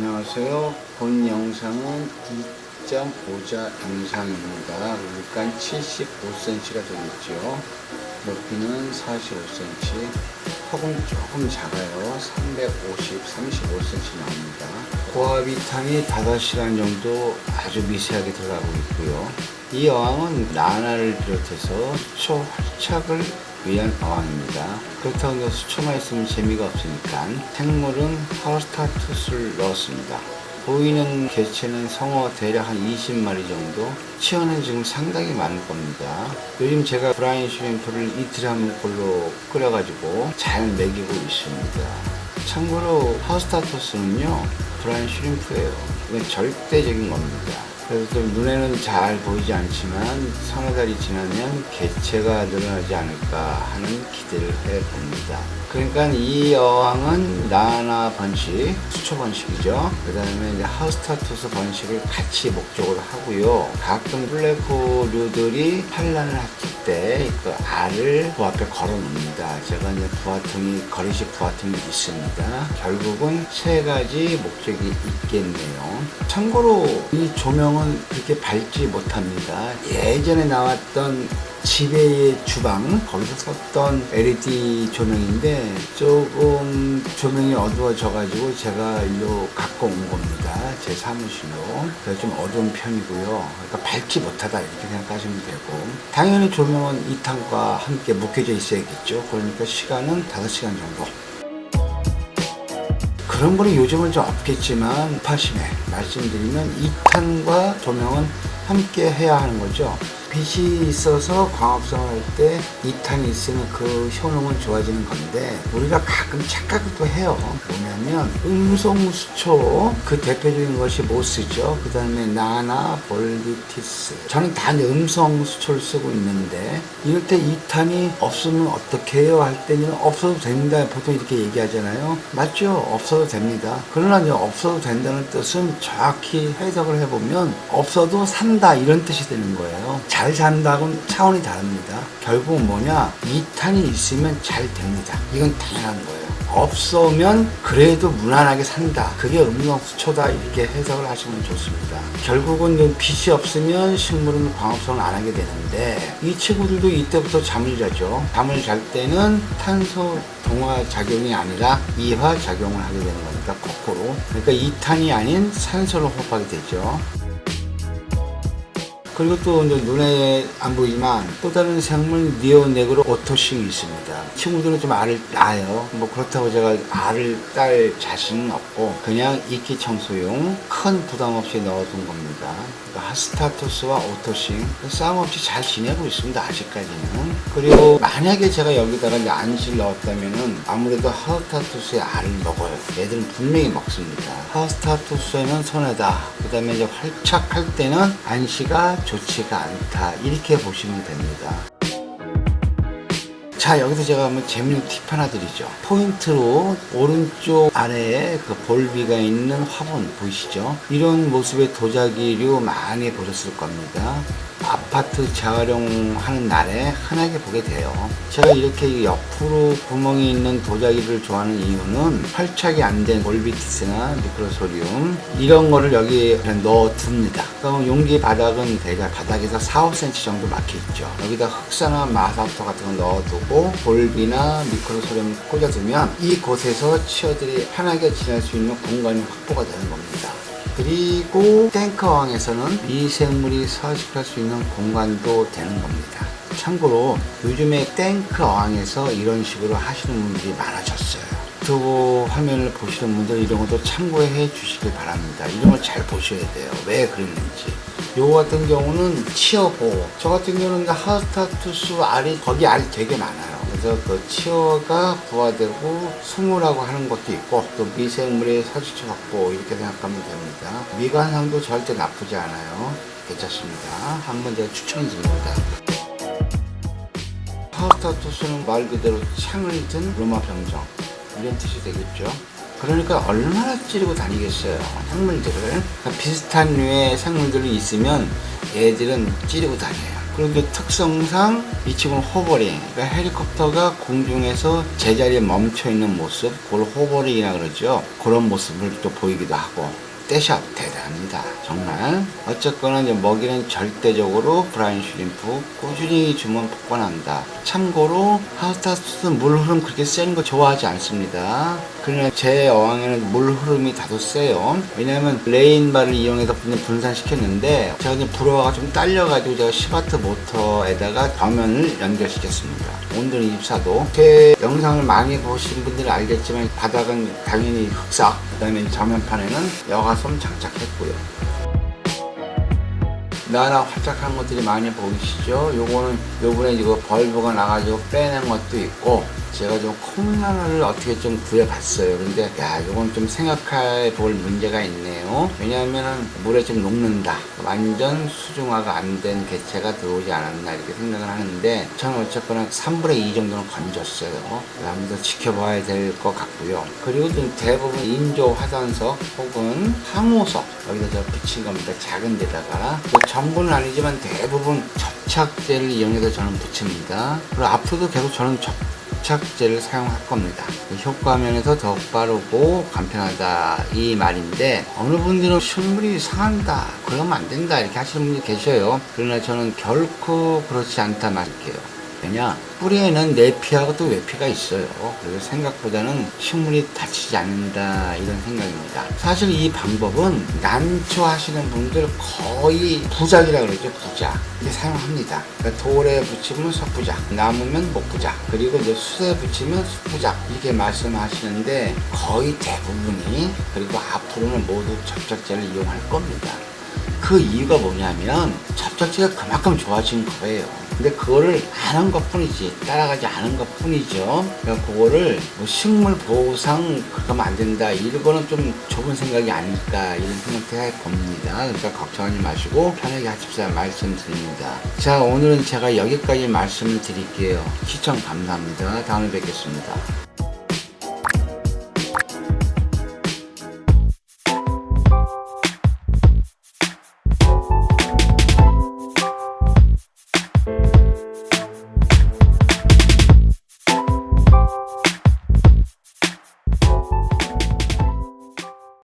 안녕하세요. 본 영상은 2.5자 영상입니다. 그러니까 75cm가 되겠죠. 높이는 45cm, 폭은 조금 작아요. 35cm 나옵니다. 고압이탄이 5시간 정도 아주 미세하게 들어가고 있고요. 이 어항은 나나를 비롯해서 수초 활착을 위한 어항입니다. 그렇다고 해서 수초만 있으면 재미가 없으니까 생물은 하우스타투스를 넣었습니다. 보이는 개체는 성어 대략 한 20마리 정도, 치어는 지금 상당히 많을 겁니다. 요즘 제가 브라인 슈림프를 이틀에 한 걸로 끓여가지고 잘 먹이고 있습니다. 참고로 하우스타투스는요, 브라인 슈림프예요. 이건 절대적인 겁니다. 그래서 좀 눈에는 잘 보이지 않지만 서너 달이 지나면 개체가 늘어나지 않을까 하는 기대를 해봅니다. 그러니까 이 어항은 나나 번식, 수초 번식이죠. 그 다음에 이제 하우스타투스 번식을 같이 목적으로 하고요. 가끔 블랙호류들이 산란을 했을 때 그 알을 부 앞에 걸어 놓습니다. 제가 이제 부화통이, 거리식 부화통이 있습니다. 결국은 세 가지 목적이 있겠네요. 참고로 이 조명은 그렇게 밝지 못합니다. 예전에 나왔던 지배의 주방, 거기서 썼던 LED 조명인데 조금 조명이 어두워져가지고 제가 일로 갖고 온 겁니다. 제 사무실로. 그래서 좀 어두운 편이고요. 그러니까 밝지 못하다 이렇게 생각하시면 되고, 당연히 조명은 이 탄과 함께 묶여져 있어야겠죠. 그러니까 시간은 5시간 정도. 그런 거는 요즘은 좀 없겠지만 파심에 말씀드리면 2탄과 조명은 함께 해야 하는 거죠. 빛이 있어서 광합성을 할 때 2탄이 있으면 그 효능은 좋아지는 건데, 우리가 가끔 착각을 또 해요. 뭐냐면 음성수초, 그 대표적인 것이 모스죠. 그 다음에 나나, 볼비티스. 저는 다 음성수초를 쓰고 있는데, 이럴 때 2탄이 없으면 어떻게 해요? 할 때는 없어도 됩니다. 보통 이렇게 얘기하잖아요. 맞죠? 없어도 됩니다. 그러나 이제 없어도 된다는 뜻은 정확히 해석을 해보면 없어도 산다 이런 뜻이 되는 거예요. 잘 산다고는 차원이 다릅니다. 결국은 뭐냐, 2탄이 있으면 잘 됩니다. 이건 당연한 거예요. 없으면 그래도 무난하게 산다, 그게 음성수초다 이렇게 해석을 하시면 좋습니다. 결국은 빛이 없으면 식물은 광합성을 안 하게 되는데, 이 친구들도 이때부터 잠을 자죠. 잠을 잘 때는 탄소 동화 작용이 아니라 이화 작용을 하게 되는 거니까 거꾸로, 그러니까 2탄이 아닌 산소를 호흡하게 되죠. 그리고 또 눈에 안 보이지만 또 다른 생물 니오네그로 오토싱이 있습니다. 친구들은 좀 알을 낳아요. 뭐 그렇다고 제가 알을 딸 자신은 없고 그냥 이끼 청소용 큰 부담 없이 넣어둔 겁니다. 그러니까 하우스타투스와 오토싱 싸움 없이 잘 지내고 있습니다, 아직까지는. 그리고 만약에 제가 여기다가 이제 안시를 넣었다면은 아무래도 하우스타투스의 알을 먹어요. 얘들은 분명히 먹습니다. 하우스타투스에는 손해다. 그 다음에 이제 활착할 때는 안시가 좋지가 않다, 이렇게 보시면 됩니다. 자, 여기서 제가 한번 재밌는 팁 하나 드리죠. 포인트로 오른쪽 아래에 그 볼비가 있는 화분 보이시죠? 이런 모습의 도자기류 많이 보셨을 겁니다. 아파트 재활용하는 날에 흔하게 보게 돼요. 제가 이렇게 옆으로 구멍이 있는 도자기를 좋아하는 이유는 활착이 안 된 볼비티스나 미크로소리움 이런 거를 여기에 그냥 넣어둡니다. 그럼 용기 바닥은 대략 바닥에서 4-5cm 정도 막혀있죠. 여기다 흑사나 마사토 같은 거 넣어두고 볼비나 미크로소리움을 꽂아두면 이곳에서 치어들이 편하게 지낼 수 있는 공간이 확보가 되는 겁니다. 그리고 탱크어항에서는 미생물이 서식할 수 있는 공간도 되는 겁니다. 참고로 요즘에 탱크어항에서 이런 식으로 하시는 분들이 많아졌어요. 유튜브 화면을 보시는 분들 이런 것도 참고해 주시길 바랍니다. 이런 걸 잘 보셔야 돼요. 왜 그랬는지. 요거 같은 경우는 치어 보호. 저 같은 경우는 하우스타투스 알이, 거기 알이 되게 많아요. 그래서 그 치어가 부화되고 수무라고 하는 것도 있고, 또 미생물의 서식처 확보 이렇게 생각하면 됩니다. 미관상도 절대 나쁘지 않아요. 괜찮습니다. 한번 제가 추천드립니다. 하우스타투스는 말 그대로 창을 든 로마 병정 이런 뜻이 되겠죠. 그러니까 얼마나 찌르고 다니겠어요, 생물들을. 비슷한 류의 생물들이 있으면 얘들은 찌르고 다녀요. 그런데 특성상 이 친구는 호버링, 그러니까 헬리콥터가 공중에서 제자리에 멈춰 있는 모습, 그걸 호버링이라 그러죠. 그런 모습을 또 보이기도 하고. 떼샷 대단합니다. 정말. 어쨌거나 이제 먹이는 절대적으로 브라인 슈림프 꾸준히 주면 복권한다. 참고로 하우스타스는 물 흐름 그렇게 세는 거 좋아하지 않습니다. 그러나 제 어항에는 물 흐름이 다소 세요. 왜냐하면 레인바를 이용해서 분산시켰는데 제가 이제 불어가 좀 딸려가지고 제가 10W 모터에다가 벽면을 연결시켰습니다. 온도는 24도. 제 영상을 많이 보신 분들은 알겠지만 바닥은 당연히 흑석, 그 다음에 저면판에는 여가솜 장착했고요. 나나 활짝한 것들이 많이 보이시죠? 요거는 요번에 이거 벌브가 나가지고 빼낸 것도 있고, 제가 좀 콩나물을 어떻게 좀 구해봤어요. 근데 야, 요건 좀 생각해 볼 문제가 있네요. 왜냐하면은 물에 좀 녹는다. 완전 수중화가 안 된 개체가 들어오지 않았나 이렇게 생각을 하는데, 저는 어쨌거나 3분의 2 정도는 건졌어요. 한번 더 지켜봐야 될 것 같고요. 그리고 좀 대부분 인조 화산석 혹은 항호석 여기다 제가 붙인 겁니다. 작은 데다가. 전부는 아니지만 대부분 접착제를 이용해서 저는 붙입니다. 그리고 앞으로도 계속 저는 접착제를 사용할 겁니다. 효과 면에서 더 빠르고 간편하다 이 말인데, 어느 분들은 식물이 상한다, 그러면 안 된다 이렇게 하시는 분이 계셔요. 그러나 저는 결코 그렇지 않다 말할게요. 왜냐, 뿌리에는 내피하고 또 외피가 있어요. 그래서 생각보다는 식물이 다치지 않는다 이런 생각입니다. 사실 이 방법은 난초 하시는 분들 거의 부작이라고 그러죠. 부작 이렇게 사용합니다. 그러니까 돌에 붙이면 석부작, 나무면 목부작, 그리고 이제 숯에 붙이면 숯부작 이렇게 말씀하시는데, 거의 대부분이, 그리고 앞으로는 모두 접착제를 이용할 겁니다. 그 이유가 뭐냐면 접착제가 그만큼 좋아진 거예요. 근데 그거를 안 한 것 뿐이지, 따라가지 않은 것 뿐이죠. 그러니까 그거를 뭐 식물 보호상 그렇게 하면 안 된다, 이거는 좀 좁은 생각이 아닐까 이런 생각도 해봅니다. 그러니까 걱정하지 마시고 편하게 하십사 말씀드립니다. 자, 오늘은 제가 여기까지 말씀을 드릴게요. 시청 감사합니다. 다음에 뵙겠습니다.